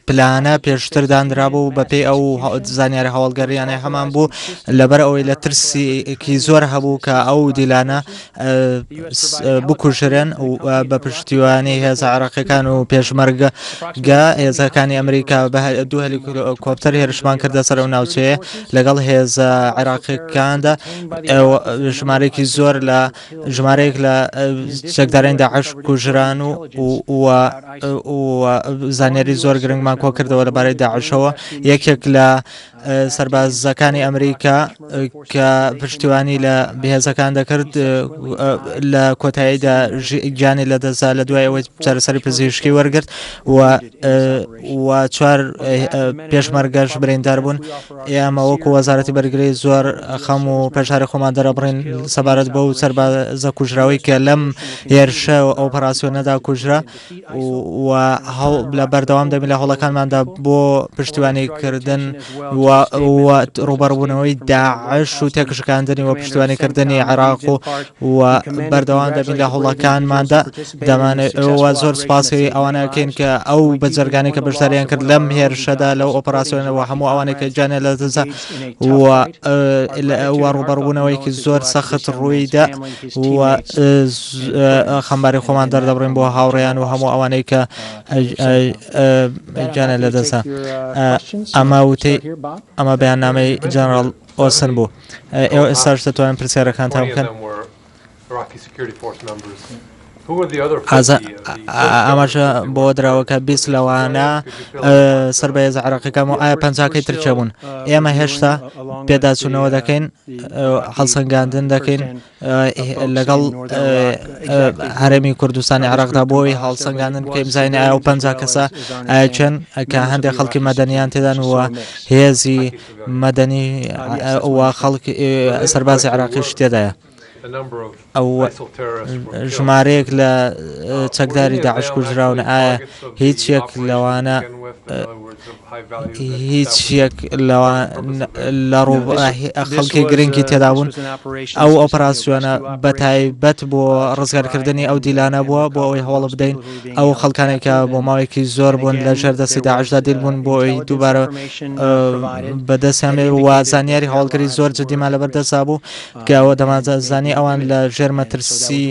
پلانە پێشتر دانرابوو بەپێی ئەو زانیاری هەواڵگەریانە هەمان بوو لەبەر ئەوەی لە ترسێکی زۆر هەبوو کە ئەو دیلانە بکوژرێن و بە پشتیوانی هێزە عێراقیەکان و پێشمەرگە هێزەکانی ئەمریکا بە دوو هەلیکۆپتەر هێرشمان کردە سەر ئەو ناوچەیە لەگەڵ هێزە عێراقیەکاندا ژمارەیەکی زۆر لە ژمارەیەک لە چەکدارانی داعش کوژران و زانیاری زۆر گرنگمان کۆ کردەوە لەبارەی داعشەوە یەکێک لە سەربازەکانی ئەمریکا کە پشتیوانی لە بەهێزەکان دەکرد لە کۆتاییدا گیانی لەدەستا لە دوای ئەوەی چارەسەری پزیشکی وەرگرت و چوار پێشمەرگەش بریندار بوون. ئێمە وەکو وەزارەتی بەرگری زۆر خەم و پێشاری خۆمان دەرەبڕین سەبارەت بەو سەربازە کوژراوی کە لەم هێرشە ئۆپەراسیۆنەدا کوژرا و لە بەردەوام دەبین لە هەوڵەکانماندا بۆ پشتیوانیکردن و ڕوبەڕبوونەوەی داعش و تێکشکاندنی و پشتیوانیکردنی عێراق و بەردەوام دەبین لە هەوڵەکانماندا دەمانەوە زۆر سپاسی ئەوانەکەین کە ئەو بەجەرگانی کە بەشداریان کرد لەم هێرشەدا لەو ئۆپەراسیۆنەوە هەموو ئەوانەی کە گیانیان لەدەستا و ڕوبەڕبوونەوەیکی زۆر سەخت ڕوویدا و خەمباری خۆمان دەردەبڕین بۆ هاوڕێیان و هەموو ئەوانەی کە گیانیان لەدەستا. ئەمە بەیاننامەی جەنەڕاڵ ئۆسن بوو. ئێوە ئێستاش دەتوانن پرسیارەکانتان بکەن. ئەمەشە بۆ دراوەکە 20 لەوانە سەربەهێزە عێراقیەکان و ئایا 50 ترچە بوون. ئێمە هێشتا پێداچوونەوە دەکەین هەڵسەنگاندن دەکەین لەگەڵ هەرێمی کوردستانی عێراقدا بۆی هەڵسەنگاندن بکەین بزانین ئایا و 50 کەسە چەند کە هەندێک خەڵکی مەدەنیان تێدان وە هێزی مەدەنی و خەڵکی سەربازی عێراقیش تێدایە. ئەو ژمارەیەک لە چەکداری داعش کوژراون ئایا هیچ یەک لەوانە هیچ یەک لە خەڵکی گرنگی تێدا بوون. ئەو ئۆپەراسیۆنە بەتایبەت بۆ ڕزگارکردنی ئەو دیلانە بووە بۆ ئەوەی هەوڵ بدەین ئەو خەڵکانێکە بۆ ماوەیەکی زۆر بوون لە ژێردەستی داعشدا دیل بوون بۆ ئەوی دووبارە بەدەستیان و زانیاری هەوڵگەری زۆر جدیمان لەبەردەستا بوو کە ئەوە دەمازانی ئەوان لە ژێر مەترسی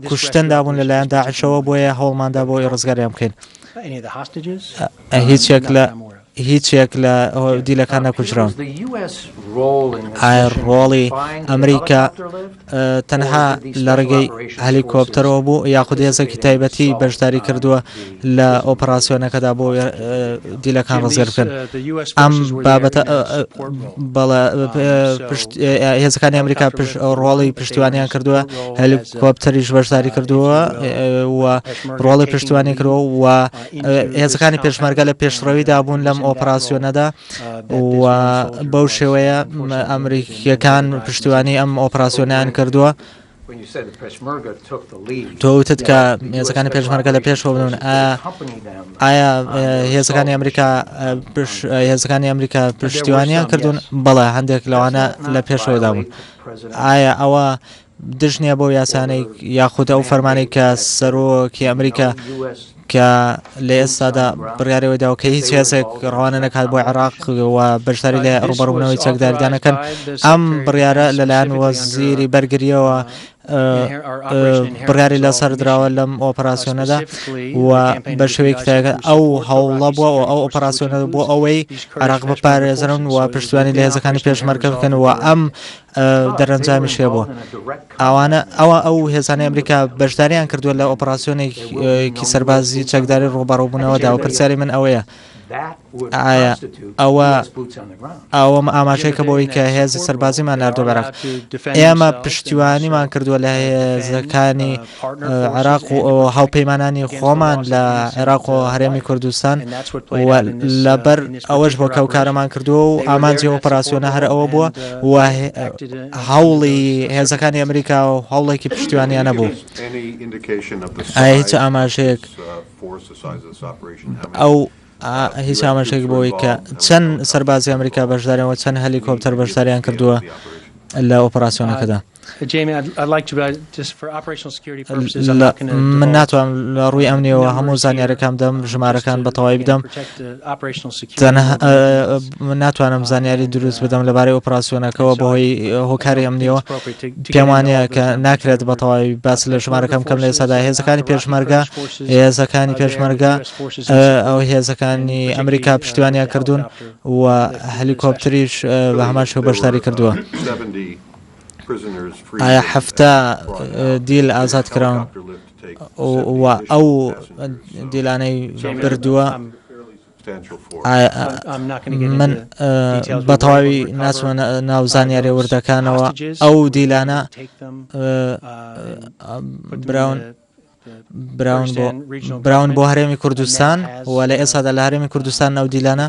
کوشتندا بوون لەلایەن داعشەوە بۆیە هەوڵماندا بۆی ڕزگاریان بکەین. هیچ یەک لە دیلەکان نەکوژراون. ئایا ڕۆڵی ئەمریکا تەنها لە ڕێگەی هەلیکۆپتەرەوە بوو یاخود هێزێکی تایبەتی بەشداری کردووە لە ئۆپەراسیۆنەکەدا بۆ دیلەکان ڕزگار بکەن؟ ئەم بابەتە هێزەکانی ئەمریکا ڕۆڵی پشتیوانیان کردووە هەلیکۆپتەریش بەشداری کردووە و ڕۆڵی پشتیوانی کردووە و هێزەکانی پێشمەرگە لە پێشڕەویدا بوون لەم ئۆپەراسیۆنەدا و بەو شێوەیە ئەمریکیەکان پشتیوانی ئەم ئۆپەراسیۆنیان کردووە. تۆ وتت کە هێزەکانی پێشمەرگە لە پێشەوە بوون. ئایا هێزەکانی ئەمریکا پشتیوانیان کردوون؟ بەڵێ هەندێک لەوانە لە پێشەوەدا بوون. ئایا ئەوە دژنیە بۆ یاسانەی یاخود ئەو فەرمانەی کە سەرۆکی ئەمریکا کە لە ئێستادا بڕیارەوەیداوە کە هیچ هێزێک ڕەوانە نەکات بۆ عێراق و بەشداری لە ڕوبەڕبوونەوەی چەکداریدانەکەن ئەم بڕیارە لەلایەن وەزیری بەرگریەوە بڕیاری لەسەر درراوە لەم ئۆپەراسیۆنەدا و بە شێوەیەکی تایەکە ئەو هەوڵە بووە و ئەو ئۆپەراسیۆنە بۆ ئەوەی عێراق بپارێزرن و پشتیوانی لە هێزەکانی پێشمەرگە بکەن و ئەم دەرەنجامی شێ بووە. ئەو هێزانی ئەمریکا بەشداریان کردووە لە ئۆپەراسیۆنێکی سەربازی چەکداری ڕوبەڕووبوونەوەدا و پرسیاری من ئەوەیە ئایا ئەوەم ئاماژەیەکە بۆی کە هێزی سەربازیمان ناردووە بەرەق. ئێمە پشتیوانیمان کردووە لە هێزەکانی عێراق و هاوپەیمانانی خۆمان لە عێراق و هەرێمی کوردستان و لەبەر ئەوەش بۆ کەوکارەمان کردووە و ئامانجی ئۆپەراسیۆنە هەر ئەوە بووە و هەوڵی هێزەکانی ئەمریکا و هەوڵێکی پشتیوانیان نەبوو. ئایا هیچ ئاماژەیەک ئەو هیچ ئاماژەیەک بۆی کە چەند سەربازی ئەمریکا بەشداریانەوە چەند هەلیکۆپتەر بەشداریان کردووە لە ئۆپەراسیۆنەکەدا؟ من ناتوانم لە ڕووی ئەمنیەوە هەموو زانیاریەکان بدەم ژمارەکان بەتەواوی بدەم من ناتوانم زانیاری دروست بدەم لەبارەی ئۆپراسیۆنەکەەوە بەهۆی هۆکاری ئەمنیەوە پێم وانەیە کە ناکرێت بەتەواوی باس لە ژمارەکەم کەم لە ئێستادا هێزەکانی پێشمەرگە ئەو هێزەکانی ئەمریکا پشتیوانیان کردوون و هەلیکۆپتریش بە هەمان شێوە بەشداری کردووە. ئایا هەفتە دیل ئازاد کراون و ئەو دیلانەی بردووە من بەتەواوی ناچمە ناو زانیاری وردەکانەوە ئەو دیلانە براون بۆ هەرێمی کوردستان و لە ئێستادا لە هەرێمی کوردستان ئەو دیلانە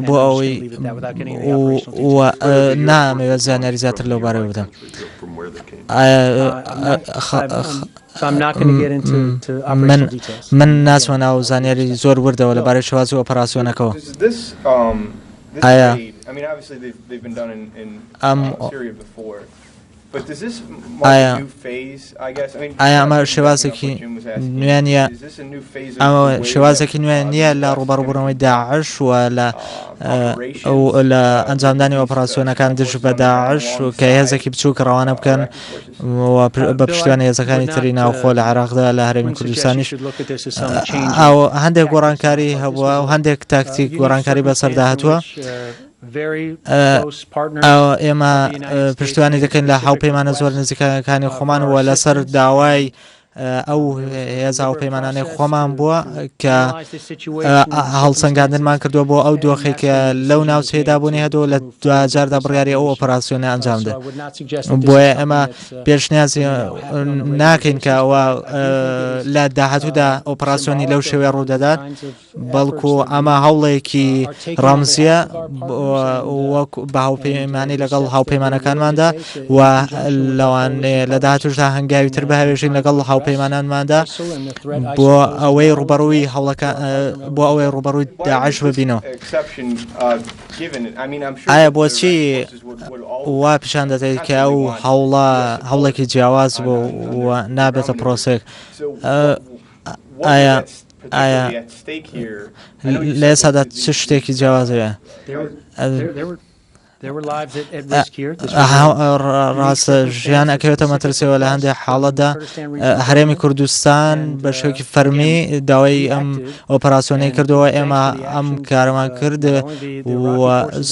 بۆ ئەوەی نامەوێت زانیاری زیاتر لەو بارەوە بدەم. من ناچمە ناو زانیاری زۆر وردەوە لەبارەی شێوازی ئۆپەراسیۆنەکەەوە. ئایا ئەمە شێوازێکی نوێنە ئەمە شێوازێکی نوێن نییە لە ڕوبەڕووبوونەوەی داعش و لە ئەنجامدانی ئۆپەراسیۆنەکان دژ بە داعش کە هێزێکی بچووک ڕەوانە بکەن بە پشتیوانی هێزەکانی تری ناوخۆ لە عێراقدا لە هەرێمی کوردستانیش هەندێک گۆڕانکاری هەبووە و هەندێک تاکتیک گۆڕانکاری بەسەردا هاتووە. ئێمە پشتیوانی دەکەین لە هاوپەیمانە زۆر نزیکەکانی خۆمان وە لەسەر داوای ئەو هێزا و پەیمانانەی خۆمان بووە کە هەڵسەنگاندنمان کردووە بۆ ئەو دۆخێکە لەو ناوچەیەدا بوونی هەدووە لە دوجاردا بڕیاری ئەو ئۆپەراسیۆنە ئەنجامدە. بۆیە ئێمە پێشنیازی ناکەین کە ئەوە لە داهاتوودا ئۆپەراسیۆنی لەو شێوێ ڕوودەدات، بەڵکو ئەمە هەوڵێکی ڕەمزیە بە هاوپەیمانی لەگەڵ هاوپەیمانەکانماندا و لەوانەیە لە داهاتووشدا هەنگاوی تر بەهێوێژین لەگەڵ هاوپەیمانانماندا بۆ ئەوەی ڕوبەڕووی بۆ ئەوەی ڕوبەڕووی داعش ببینەوە. ئایا بۆچی وا پیشان دەدەیت کە ئەو هەوڵێکی جیاواز بۆ نابێتە پرۆسێک؟ ئایا لە ئێستادا چ شتێکی جیاوازەیە؟ ڕاستە ژیان ئەکەوێتە مەترسیەوە لە هەندێک حاڵەتدا. هەرێمی کوردستان بە شێوەیەکی فەرمی داوای ئەم ئۆپەراسیۆنەی کردەوە، ئێمە ئەم کارمان کرد و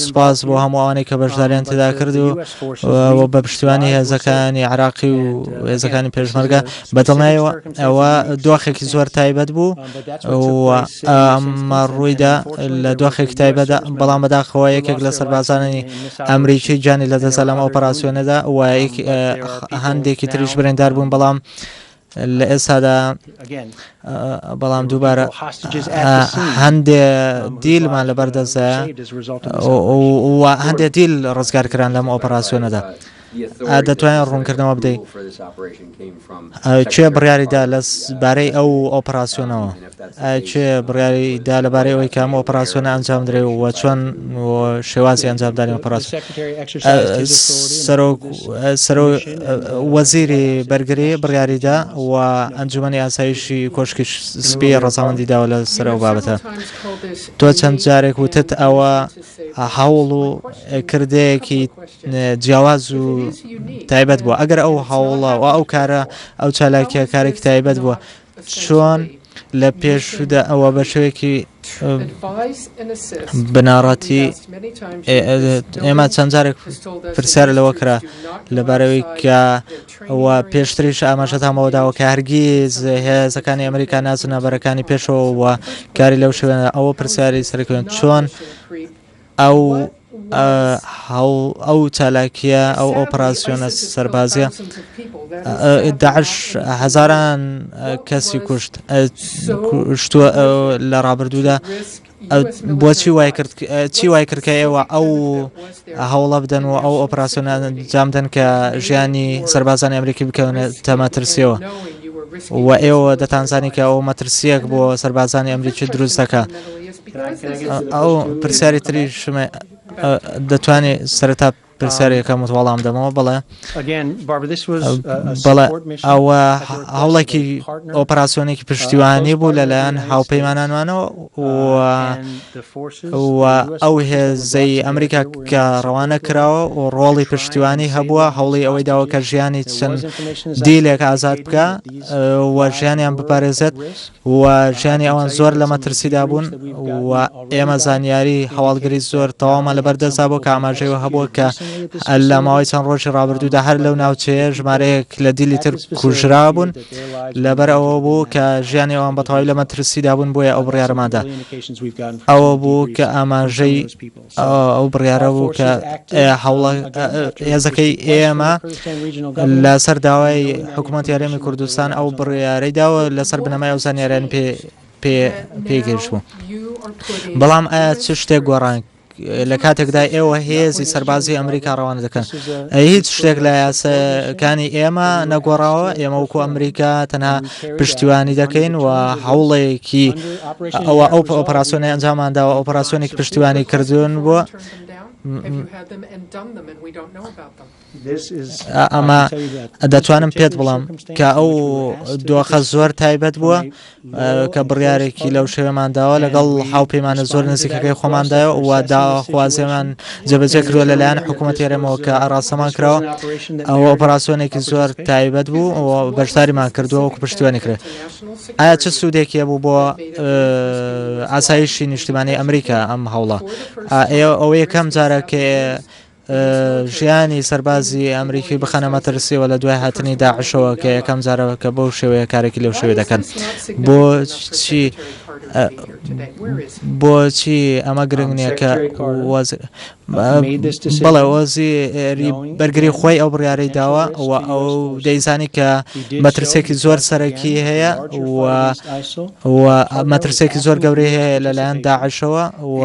سوپاس بۆ هەموو ئەوانەی کە بەشداریان تێدا کرد و بە پشتیوانی هێزەکانی عێراقی و هێزەکانی پێشمەرگە بەدڵنیایەوە ئەوە دۆخێکی زۆر تایبەت بوو و ئەمە ڕوویدا لە دۆخێکی تایبەتدا، بەڵام بەداخەوە یەکێک لە سەربازانی ئەمریکی جانی لەدەست لەم ئۆپەراسیۆنەدا و هەندێکی تریش بریندار بوون، بەڵام لە ئێستادا دووبارە هەندێک دیلمان لەبەردەستە و هەندێک دیل ڕزگارکران لەم ئۆپەراسیۆنەدا. دەتوانین ڕوونکردنەوە بدەیت چێ بڕیاریدا لەبارەی ئەو ئۆپەراسیۆنەوە؟ چێ بڕیاریدا لەبارەی ئەوەی کە ئەم ئۆپەراسیۆنە ئەنجام درێ و چۆن شێوازی ئەنجامدانی ئۆپەراسیۆن؟ وەزیری بەرگری بڕیاریدا و ئەنجومەنی ئاسایشی کۆشکی سپی ڕەزامەندیداوە لە سەر ئەو بابەتە. تۆ چەند جارێک وتت ئەوە هەوڵ و کردەیەکی جیاواز و تایبەت بووە. ئەگەر ئەو هەوڵە و ئەو کارە ئەو چالاکیە کارێکی تایبەت بووە، چۆن لە پێشودا ئەوە بە شێوەیەکی بناڕەتی ئێمە چەند جارێک پرسیار لەوە کرا لەبارەوەی کە ئەوە پێشتریش ئاماژەتامەوەداوە کە هەرگیز هێزەکانی ئەمریکا ناچنە بەرەکانی پێشەوە و کاری لەو شوێنە ئەوە پرسیاری سەرکردن چۆن ئەو چالاکیە ئەو ئۆپەراسیۆنە سەربازیە داعش هەزاران کەسی کوشتووە لە ڕابردوودا. بۆچی چی وای کرد کە ئێوە ئەو هەوڵە بدەن و ئەو ئۆپەراسیۆنە ئەنجام بدەن کە ژیانی سەربازانی ئەمریکی بکەونێتە مەترسیەوە و ئێوە دەتانزانی کە ئەو مەترسیەک بۆ سەربازانی ئەمریکی دروست دەکات؟ ئەو پرسیاری تریشمە دەتوانێت سەرەتا پرسیارێکە متوەڵام دەمەوە بەڵێ ئەوە هەوڵێکی ئۆپەراسیۆنێکی پشتیوانی بوو لەلایەن هاوپەیمانانوانەوە و ئەو هێزەی ئەمریکا کە ڕەوانە کراوە و ڕۆڵی پشتیوانی هەبووە هەوڵی ئەوەی داوە کە ژیانی چەند دیلێک ئازاد بکە و ژیانیان بپارێزێت و ژیانی ئەوان زۆر لە مەترسیدا بوون و ئێمە زانیاری هەواڵگری زۆر تەواومە لەبەردەستا بۆ کە ئاماژەیەوە هەبووە کە لە ماوەی چەند ڕۆژی ڕابردوودا هەر لەو ناوچەیە ژمارەیەک لە دیلی تر کوژرا بوون لەبەر ئەوە بوو کە ژیانی ئەوان بەتەواوی لە مەترسیدا بوون بۆیە ئەو بڕیارەمادا ئەوە بوو کە ئاماژەی ئەو بڕیارە بوو کە هێزەکەی ئێمە لەسەر داوای حکوومەتی هەرێمی کوردستان ئەو بڕیارەی داوە لەسەر بنەمای ئەو زانیاریان پێگەیشت بوو. بەڵام ئایا چ شتێک گۆڕان لە کاتێکدا ئێوە هێزی سەربازی ئەمریکا ڕەوانە دەکەن هیچ شتێک لە یاساکانی ئێمە نەگۆڕاوە ئێمە وەکو ئەمریکا تەنها پشتیوانی دەکەین و هەوڵێکی ئەوە ئەو ئۆپەراسیۆنی ئەنجامانداوە ئۆپەراسیۆنێکی پشتیوانی کردوون بووە ئەمە دەتوانم پێت بڵام کە ئەو دۆخە زۆر تایبەت بووە کە بڕیارێکی لەو شێوەمانداوە لەگەڵ هاوپەیمانە زۆر نزیکەکەی خۆماندایە و داخوازیێمان جێبەجێ کردووە لەلایەن حکوومەتی هەرێمەوە کە ئاڕاستەمان کراوە ئەو ئۆپەراسیۆنێکی زۆر تایبەت بوو و بەشداریمان کردووە وەکو پشتیوانی کرێت. ئایا چه سوودێکی بوو بۆ ئاسایشی نیشتیمانی ئەمریکا ئەم هەوڵە ئەوە یەکەم جارە کە ژیانی سەربازی ئەمریکی بخەنە مەترسیەوە لە دوای هاتنی داعشەوە کە یەکەم جارەوە کە بەو شێوەیە کارێکی لەو شێوێ دەکەن بۆچی ئەمە گرنگ نییە کە بەڵێ وەزیری بەرگری خۆی ئەو بڕیارەی داوە و ئەو دەیزانی کە مەترسێکی زۆر سەرەکی هەیە و مەترسێکی زۆر گەورەی هەیە لەلایەن داعشەوە و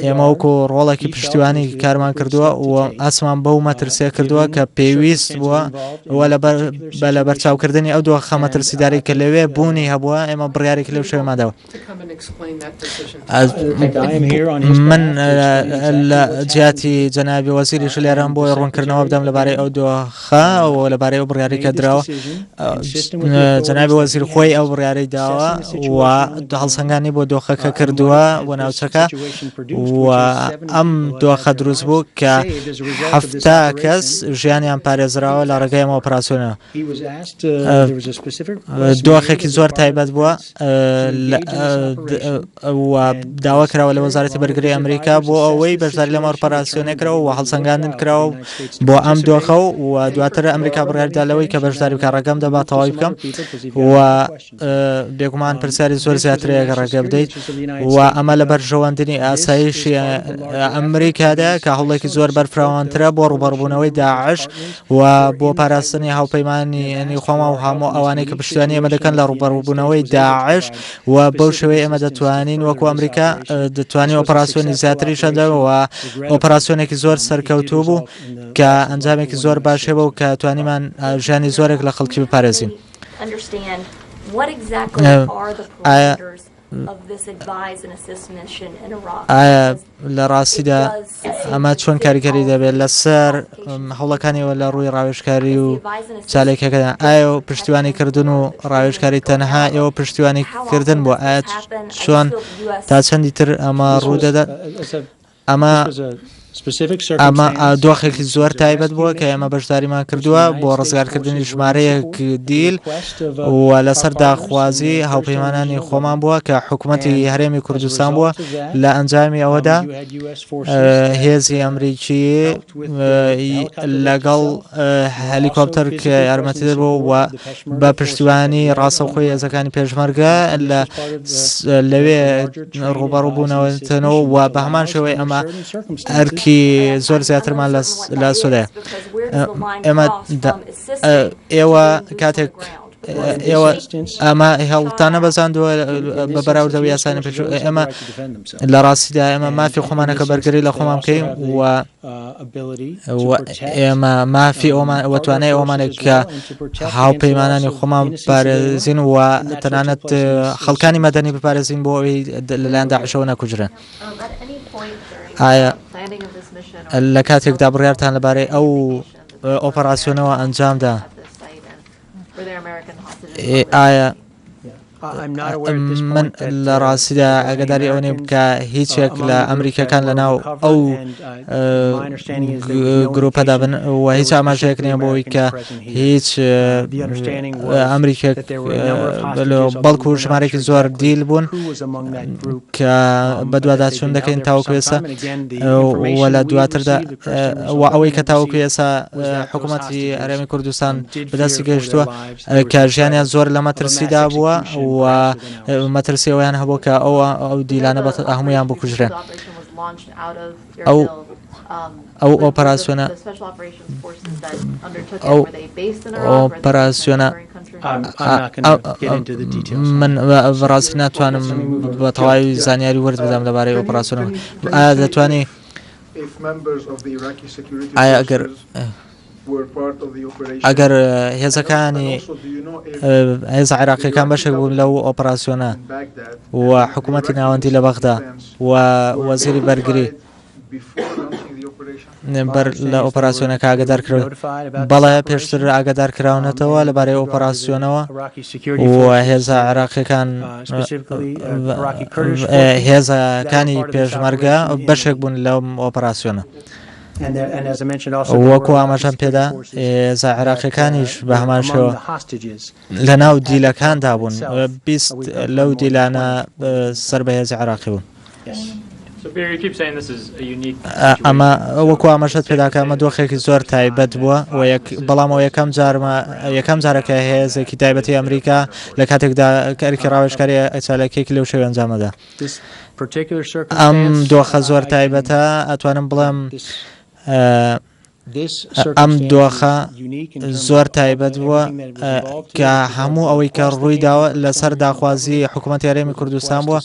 ئێمە وەکو ڕۆڵێکی پشتیوانی کارمان کردووە و ئاسمان بەو مەترسێ کردووە کە پێویست بووە لە بەرچاوکردنی ئەو دۆخە مەترسیداری کە لەوێ بوونی هەبووە ئێمە بڕیارێکی لەو شێوەماداوە. من لە جیاتی جەنابی وەزیریش لێرەم بۆی ڕوونکردنەوە بدەم لەبارەی ئەو دۆخە و لەبارەی ئەو بڕیاری کە دراوە جەنابی وەزیر خۆی ئەو بڕیارەی داوە و هەڵسەنگانی بۆ دۆخەکە کردووە بۆ ناوچەکە و ئەم دۆخە دروست بوو کە 7 کەس ژیانیان پارێزراوە لە ڕێگەی ئەم ئۆپەراسیۆنەوە. دۆخێکی زۆر تایبەت بووە و داوا کراوە لە وەزارەتی بەرگری ئەمریکا بۆ ئەوەی بەشداری لەم ئۆپەراسیۆنێ کراوە و هەڵسەنگاندن کراوە بۆ ئەم دۆخە و دواتر ئەمریکا بڕیاردا لەوەی کە بەشداری بکە ڕێگەم دەبات تەواوی بکەم و بێگومان پرسیاری زۆر زیاترەیە کە ڕێگە بدەیت و ئەمە لە بەرژەوەندنی ئاسایشی ئەمریکادا کە هەوڵێکی زۆر بەرفراوانترە بۆ ڕوبەڕبوونەوەی داعش و بۆ پاراستنی هاوپەیمانی خۆما و هەموو ئەوانەی کە پشتیوانی ئێمە دەکەن لە ڕوبەڕبوونەوەی داعش و بەو شێوەیە ئێمە دەتوانین وەکو ئەمریکا دەتوانین ئۆپەراسیۆنی زیاتری شەدەوە ئۆپەراسیۆنێکی زۆر سەرکەوتوو بوو کە ئەنجامێکی زۆر باشێ بوو کە توانیمان ژیانی زۆرێک لە خەڵکی بپارێزین. ئایا لە ڕاستیدا ئەمە چۆن کاریگەری دەبێت لەسەر هەوڵەکانیەوە لە ڕووی ڕاوێژکاری و چالێکەکەدا ئایا پشتیوانی کردن و ڕاوێژکاری تەنها ئێوە پشتیوانی کردن بۆ ئایا چۆن تا چەندی تر ئەمە ڕوودەدات؟ ئەمە دۆخێکی زۆر تایبەت بووە کە ئێمە بەشداریمان کردووە بۆ ڕزگارکردنی ژمارەیەک دیل و لەسەر داخوازی هاوپەیمانانی خۆمان بووە کە حکوومەتی هەرێمی کوردستان بووە لە ئەنجامی ئەوەدا هێزی ئەمریکی لەگەڵ هەلیکۆپتەر کە یارمەتیدەر بوو و بە پشتیوانی ڕاستەوخۆی هێزەکانی پێشمەرگە لەوێ ڕوبەڕووبوونەوەتەوە و بە هەمان شێوەی ئەمە زۆر زیاترمان لە سوودەیە. ئێوە کاتێک ئێوە ئەمە هێڵتانە بەزاندووە بە بەراوردەوەی یاسانی پێش ئێمە لە ڕاستیدا ئێمە مافی خۆمانەکە بەرگری لە خۆمان بکەین و ئێمە مافی وەتوانای ئەومانێک کە هاوپەیمانانی خۆمان پارێزین و تەنانەت خەڵکانی مەدەنی بپارێزین بۆ ئەوەی لەلایەن داعشەوە نەکوژرن. ئایا لە کاتێکدا بڕیارتان لەبارەی ئەو ئۆپەراسیۆنەوە ئەنجامدا ئایا من لە ڕاستیدا ئەگەداری ئەو نێم کە هیچێک لە ئەمریکەکان لەناو ئەو گروپەدا بن و هیچ ئاماژەیەک نییە بۆی کە هیچ ئەمریکا بەڵکو و ژمارێکی زۆر دیل بوون کە بەدووادا چون دەکەین تاوەکو ئێستا و لە دواتردا ئەوەی کە تاوەکو ئێستا حکوومەتی هەرێمی کوردستان بەدەستی گەیشتووە کە ژیانیان زۆر لە مەترسیدا بووە و مەترسیەوەیان هەبوو کە ئەو دیلانە هەمویان بکوژرێن. ئەو ئۆپەراسیۆنە من بەڕاستی ناتوانم بە تەواوی زانیاری وەرد بدەم لەبارەی ئۆپەراسیۆنە. ئایا دەتوانی ئەگەر هێزەکانی هێزە عێراقیەکان بەشێک بوون لەو ئۆپەراسیۆنە و حکوومەتی ناوەندی لە بەغدا و وەزیری بەرگری بەر لە ئۆپەراسیۆنەکە ئاگادار کرد بەڵێ پێشتر ئاگادار کراونەتەوە لەبارەی ئۆپەراسیۆنەوە و هێزە عێراقیەکان هێزەکانی پێشمەرگە بەشێک بوون لەم ئۆپەراسیۆنە. وەکو ئاماژەم پێدا هێزە عێراقیەکانیش بە هەمان شێوە لە ناو دیلەکاندا بوون 20 لەو دیلانە سەر بە هێزی عێراقی بوون. ئەمە وەکو ئاماژەت پێداکە ئەمە دۆخێکی زۆر تایبەت بووە بەڵامەوە یەکەم جارەکە هێزێکی تایبەتی ئەمریکا لە کاتێکدا کارێکی ڕاوێژکاری چالەکێکی لەو شێوە ئەنجامەدا. ئەم دۆخە زۆر تایبەتە ئەتوانم بڵێم ئەم دۆخە زۆر تایبەت بووە کە هەموو ئەوەی کە ڕوویداوە لەسەر داخوازی حکوومەتی هەرێمی کوردستان بووە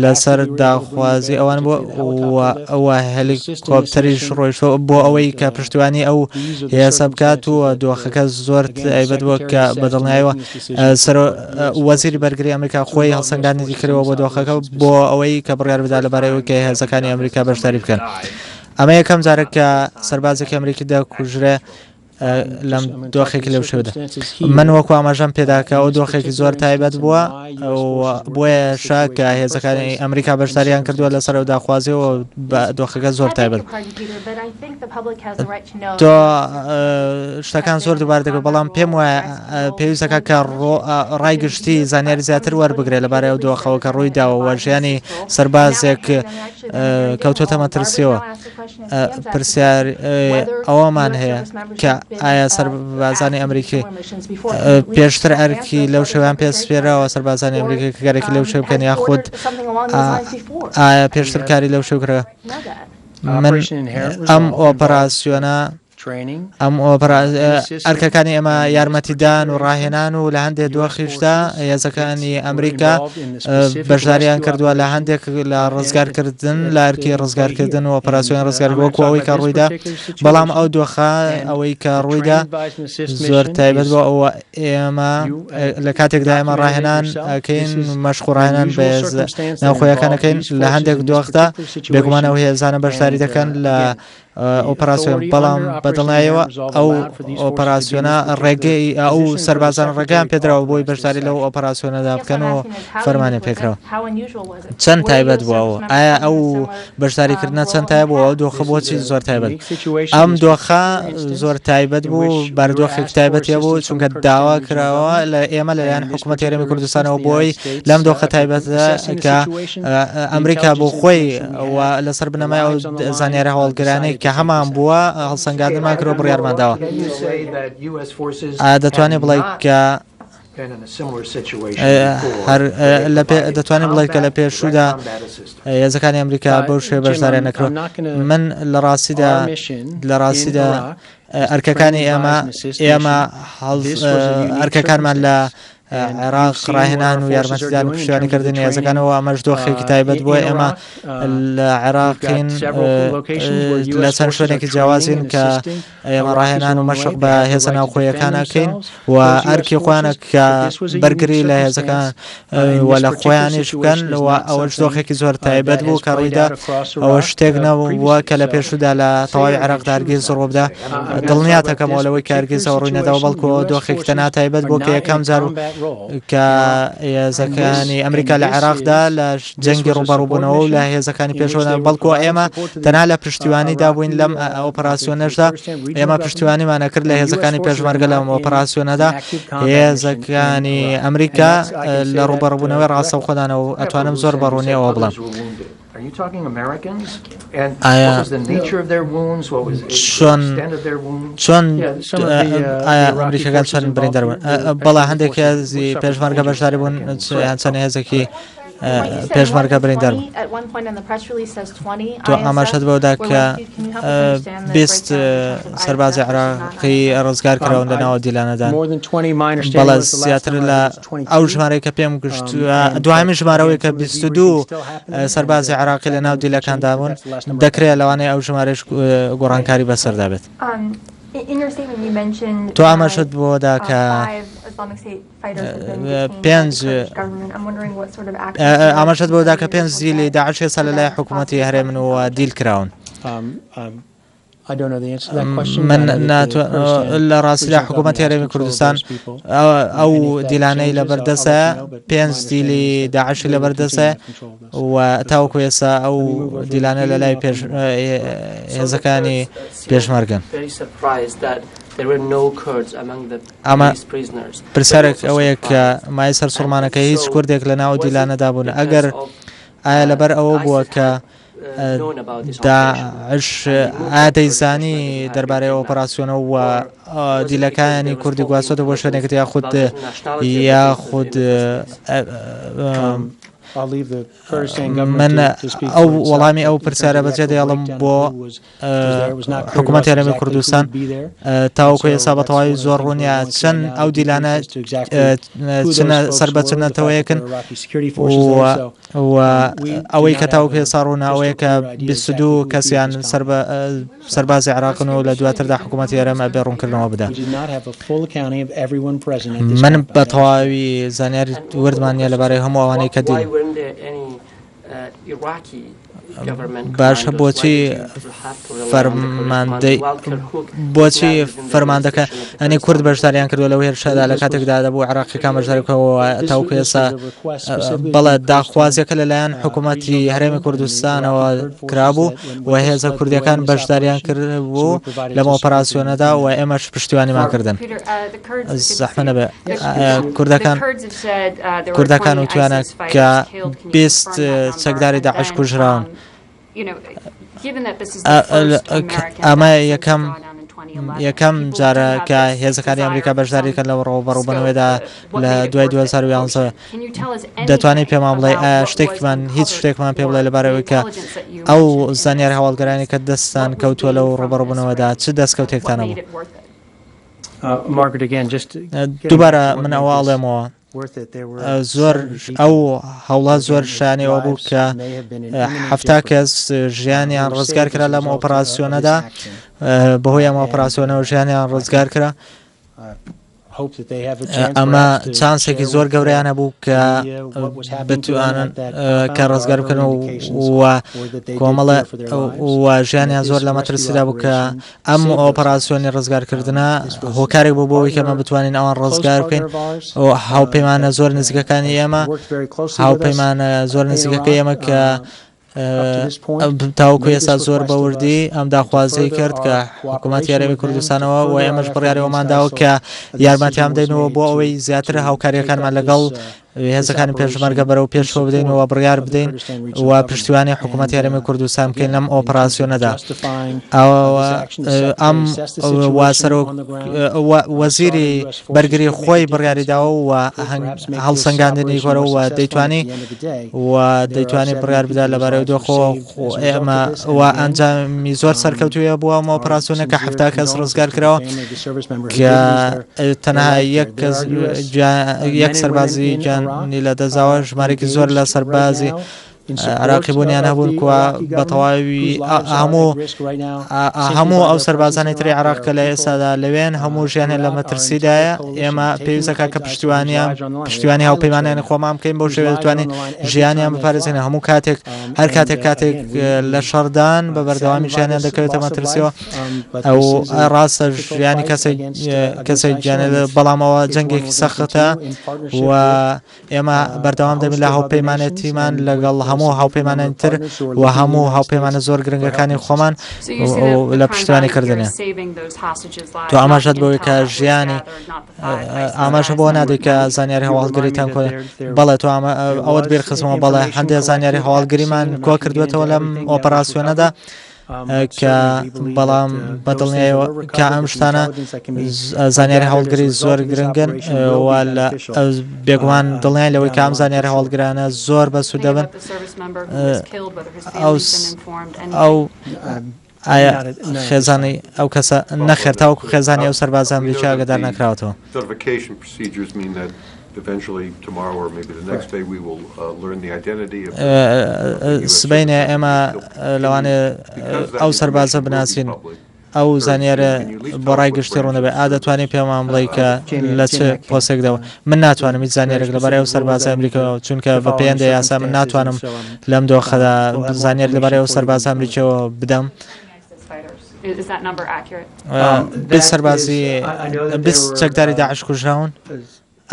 لەسەر داخوازی ئەوان بووە ئەوە هەلیکۆپتەریش ڕۆیشتەوە بۆ ئەوەی کە پشتیوانی ئەو هێزە بکات و دۆخەکە زۆر تایبەت بووە کە بەدڵنیایەوە وەزیری بەرگری ئەمریکا خۆی هەڵسەنگاندنی کردەوە بۆ دۆخەکە بۆ ئەوەی کە بڕیار بدا لەبارەی ئەوەی کە هێزەکانی ئەمریکا بەشداری بکەن. ئەمە یەکەم جارە کە سەربازێکی ئەمریکی دەکوژرێ لەم دۆخێکی لەو شێوەدا. من وەکو ئاماژەم پێداکە ئەو دۆخێکی زۆر تایبەت بووە بۆیە کە هێزەکانی ئەمریکا بەشداریان کردووە لەسەر ئەو داخوازیەوە بە دۆخەکە زۆر تایبەت. تۆ شتەکان زۆر دووبارە دەکەوت بەڵام پێم وایە پێویستەکە کە ڕای گشتی زانیاری زیاتر وەربگرێت لەبارەی ئەو دۆخەوە کە ڕووی داوە ژیانی سەربازێک کەوتۆتە مەترسیەوە. پرسیار ئەوەمان هەیە کە ئایا سەربازانی ئەمریکی پێشتر ئەرکی لەو شێوەیان پێسپێرەوە سەربازانی ئەمریکی کە گەرێکی لەو شێو بکەن یاخود ئایا پێشتر کاری لەو شێو کرا. من ئەم ئۆپەراسیۆنە ئەرکەکانی ئێمە یارمەتیدان و ڕاهێنان و لە هەندێک دۆخیشدا هێزەکانی ئەمریکا بەشداریان کردووە لە هەندێک لە ڕزگارکردن لە ئەرکی ڕزگارکردن و ئۆپەراسیۆن ڕزگار وەکو ئەوەی کە ڕوویدا بەڵام ئەو دۆخە ئەوەی کە ڕوویدا زۆر تایبەت بۆ ئەوە ئێمە لە کاتێکدا ئێمە ڕاهێنان ئەکەین مەشق و ڕاهێنان بە ناوخۆیەکانەکەین لە هەندێک دۆخدا بێگومانەوە هێزانە بەشداری دەکەن لە ئۆپەراسیۆن بەڵام بەدڵنایەوە ئەو ئۆپەراسیۆنە ڕێگەی ئەو سەربازان ڕێگەیان پێدراوە بۆی بەشداری لەو ئۆپەراسیۆنەدا بکەن و فەرمانێ پێکراوە. چەند تایبەت بووەوە؟ ئایا ئەو بەشداریکردنە چەند تایە بوو؟ ئەو دۆخە بۆچی زۆر تایبەت؟ ئەم دۆخە زۆر تایبەت بوو بەردۆخێک تایبەتیە بوو چونکە داوا کراوە لە ئێمە لەلایەن حکوومەتی هەرێمی کوردستانەوە بۆی لەم دۆخە تایبەتە کە ئەمریکا بۆ خۆی لەسەر بنەمای ئەو زانیارە هەوڵگرانەی کە هەمان بووە هەڵسەنگاندنمان کرۆ بڕیارمان داوە. دەتوانێت بڵێ کە دەتوانێت بڵێت کە لە پێشوودا هێزەکانی ئەمریکا بەو شێوە بەشداریان نەکرۆ. من لە ڕاستیدا ئەرکەکانی ئێمە ئەرکەکانمان لە عێراق ڕاهێنان و یارمەتیدان و پشتیوانیکردنی هێزەکانەوە ئەمەش دۆخێکی تایبەت بووە ئێمە لە عێراقین لە چەند شوێنێکی جیاوازین کە ئێمە ڕاهێنان و مەشق بە هێزە ناوخۆیەکان ئەکەین و ئەرکی خۆیانە کە بەرگری لە هێزەکان و لە خۆیانیش بکەن و ئەوەش دۆخێکی زۆر تایبەت بوو کە ڕوویدا ئەوە شتێک نەبووە کە لە پێشودا لە تەواوی عێراقدا هەرگیز ڕووبدا دڵنیا دەکەمەوەی کە هەرگیزەوە ڕووی نەداوە بەڵکو دۆخێکی تەنها تایبەت بوو کە یەکەم جار کە هێزەکانی ئەمریکا لە عێراقدا لە جەنگی ڕوبەڕووبوونەوە و لە هێزەکانی پێشەوەدا بەڵکو ئێمە تەنها لە پشتیوانیدا بووین لەم ئۆپەراسیۆنەشدا ئێمە پشتیوانیمانە کرد لە هێزەکانی پێشمەرگە لەم ئۆپەراسیۆنەدا هێزەکانی ئەمریکا لە ڕوبەڕووبوونەوەی ڕاستەوخۆدانەوە و ئەتوانم زۆر بەڕوونیەوە بڵێم. Are you talking Americans? And what was the nature of their wounds? What was the extent of their wounds? ئەمریکەکان چۆن بریندەربوون بەڵا هەندێک هێزی پێشمەرگە بەشداری بوون چەند هێزێکی پێشمەرگە بریندەر تۆ ئاماژەت بەوەدا کە 20 سەربازی عێراقی ڕزگار کراون لەناوە دیلانەدان بەڵێ زیاتر لە ئەو ژمارەی کە پێم گشتووە دوایمی ژمارەوەی کە 22 سەربازی عێراقی لە ناو دیلەکاندا بوون دەکرێت لەوانەیە ئەو ژمارەش گۆڕانکاری بەسەردا بێت. تۆ ئاماژەت بۆدا کە 5 ئاماژەت بۆدا کە 5 زیلی داعش ێستا لەلای حکوومەتی هەرێمنەوە دیل کراون. من لە ڕاستیدا حکوومەتی هەرێمی کوردستان ئەو دیلانەی لەبەردەسە 5 دیلی داعشی لەبەردەسە و تاوەکو ئێستا ئەو دیلانە لەلای هێزەکانی پێشمەرگن. ئەمە پرسیارێک ئەوەیە کە مای سەر سوڵمانەکە هیچ کوردێک لە ناو دیلانەدا بوون ئەگەر ئایا لەبەر ئەوە بووە کە داعش ئادەیزانی دەربارەی ئۆپەراسیۆنە و دیلەکانی کوردی گواسۆتە بۆ شوێنێکت یاخود من ئەو وەڵامی ئەو پرسیارە بەجێ دەڵم بۆ حکوومەتی هەرێمی کوردستان تاوەکو ئێستا بە تەواوی زۆر ڕوونیە چەند ئەو دیلانە سەربەچنەتەوەیەکن و ئەوەی کە تاوەکو ئێستا ڕوونە ئەوەیە کە 22 کەسیان سەربازی عێراقن و لە دواتردا حکوومەتی هەرێم ئەبێ ڕوونکردنەوە بدات. من بە تەواوی زانیاری وردمانە لەبارەی هەموو ئەوانەی کە دیل باشە بۆچی فەرماندەکە ئەنی کورد بەشداریان کردو لەو هێرشەدا لە کاتێکدا دەبوو عێراقیەکان بەشداریکەوە تاوەکو ئێستا بەڵێ داخوازیەکە لەلایەن حکوومەتی هەرێمی کوردستانەوە کرابوو و هێزە کوردیەکان بەشداریان کردبوو لەم ئۆپەراسیۆنەدا و ئێمەش پشتیوانیمان کردن. زەحمە نەبێ کوردەکان وتوانە کە 20 چەکداری داعش کوژراون. ئەمە یەکەم جارە کە هێزەکانی ئەمریکا بەشداریکەن لەو ڕۆبەڕووبوونەوەدا لە دوای 2011 دەتوانێت پێمان بڵێ هیچ شتێکمان پێ بڵێ لەبارەوەی کە ئەو زانیار هەواڵگەرانی کە دەستان کەوتووە لەو ڕۆبەڕووبوونەوەدا چ دەستکەوتێکتانە بوو؟ دووبارە من ئەوە ئەڵێمەوە زۆر ئەو هەوڵات زۆر شانەوە بوو کە 70 کەس ژیانیان ڕزگار کرا لەم ئۆپەراسیۆنەدا بەهۆی ئەم ئۆپەراسیۆنەوە ژیانیان ڕزگار کرا. ئەمە چانسێکی زۆر گەورەیانە بوو کە بتوانن کە ڕزگار بکەن و کۆمەڵە و ژیانیان زۆر لە مەترسیدا بوو کە ئەم ئۆپەراسیۆنی ڕزگارکردنە هۆکارێک بوو بۆەوەی کەمە بتوانین ئەوان ڕزگار بکەین و هاوپەیمانە زۆر نزیکەکانی ئێمە هاوپەیمانە زۆر نزیکەکەی ئێمە کە تاوەکو ئێستا زۆر بەوردی ئەم داخوازی کرد کە حکوومەتی هەرێمی کوردستانەوە و ئێمەش بڕیارەوەمانداوە کە یارمەتیان بدەینەوە بۆ ئەوەی زیاتر هاوکاریەکانمان لەگەڵ هێزەکانی پێشمەرگە بەرەو پێشەوە بدەینەوە بڕیار بدەین و پشتیوانی حکوومەت یاریمی کوردستان بکەین لەم ئۆپەراسیۆنەدا. ئەم وەزیری بەرگری خۆی بڕیاریداوە و هەڵسەنگاندنی کۆرەوە و دەیتوانی بڕیار بدا لەبارەی دۆخۆ ئێمە و ئەنجامی زۆر سەرکەوتویە بووە ئەم ئۆپەراسیۆنە کە 7 کەس ڕزگار کراوە کە تەنها یەک سەربازی جانی لە دەزاوە ژمارێکی زۆر لە سەربازی عراقی بوونیان هەبوون کووە بە تەواوی هەموو ئەو سەربازانی تری عراق کە لە ئێستادا لەوێن هەموو ژیانیان لە مەترسیدایە. ئێمە پێویستەکە کە پشتیوانی هاوپەیمانیانی خۆمان بکەین بۆ شێوە دەتوانین ژیانیان بپارێزین. هەموو کاتێک هەر کاتێک لە شەڕدان بە بەردەوامی ژیانیان دەکەوێتە مەترسیەوە ئەو ڕاستە ژیانی کەسێک گیانێت بەڵامەوە جەنگێکی سەختە و ئێمە بەردەوام دەبین لە هاوپەیمانەتیمان لەگەڵ هەموو هاوپەیمانانی تر و هەموو هاوپەیمانە زۆر گرنگەکانی خۆمان لە پشتیوانی کردنێ. تو ئاماژەت بەوەی کە ژیانی ئاماژە بۆ نادەی کە زانیاری هەواڵگریتان کۆ بەڵێ تو ئەوەت بیر خستمەوە بەڵێ هەندێک زانیاری هەواڵگریمان کۆ کردوێتەوە لەم ئۆپەراسیۆنەدا کە بەڵام بەدڵنیایەوە کە ئەم شتانە زانیاری هەوڵگری زۆر گرنگن و لە بێگومان دڵنیای لەوەی کە ئەم زانیاری هەوڵگرانە زۆر بەسوود دەبن. ئەو ئایا خێزانی ئەو کەسە نەخێر تاوەکو خێزانی ئەو سەربازان ئەمریکی ئاگادار نەکراوەتەوە. سبەینێ ئێمە لەوانێ ئەو سەربازە بناسیین ئەو زانیارە بۆ ڕای گشتی ڕوونەبێ ئادەتوانی پێمان بڵێ کە لە چه پۆسێکدەوە من ناتوانم هیچ زانیارێک لەبارەی ئەو سەربازە ئەمریکەوە چونکە بە پەیوەندی یاسا من ناتوانم لەم دۆخەدا زانیار لەبارەی ئەو سەربازە ئەمریکیەوە بدەم. بیست سەربازی بیست چەکداری داعش کوژراون.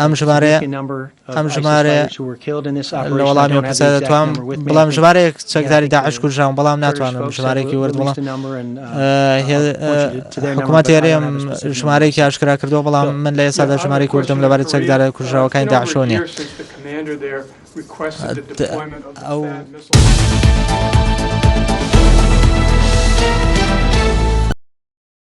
ئەم ژمارە لە وەڵامی کەسە دەتوانم بەڵام ژمارەیەک چەکداری داعش کوژراون بەڵام ناتوانم ژمارەیەکی ورد بڵام. حکوومەت یاریەم ژمارەیەکی ئاشکرا کردەوە بەڵام من لە ئێستادا ژمارەیەکی وردم لەبارەی چەکدارە کوژراوەکانی داعشەوە نییە. requested the deployment of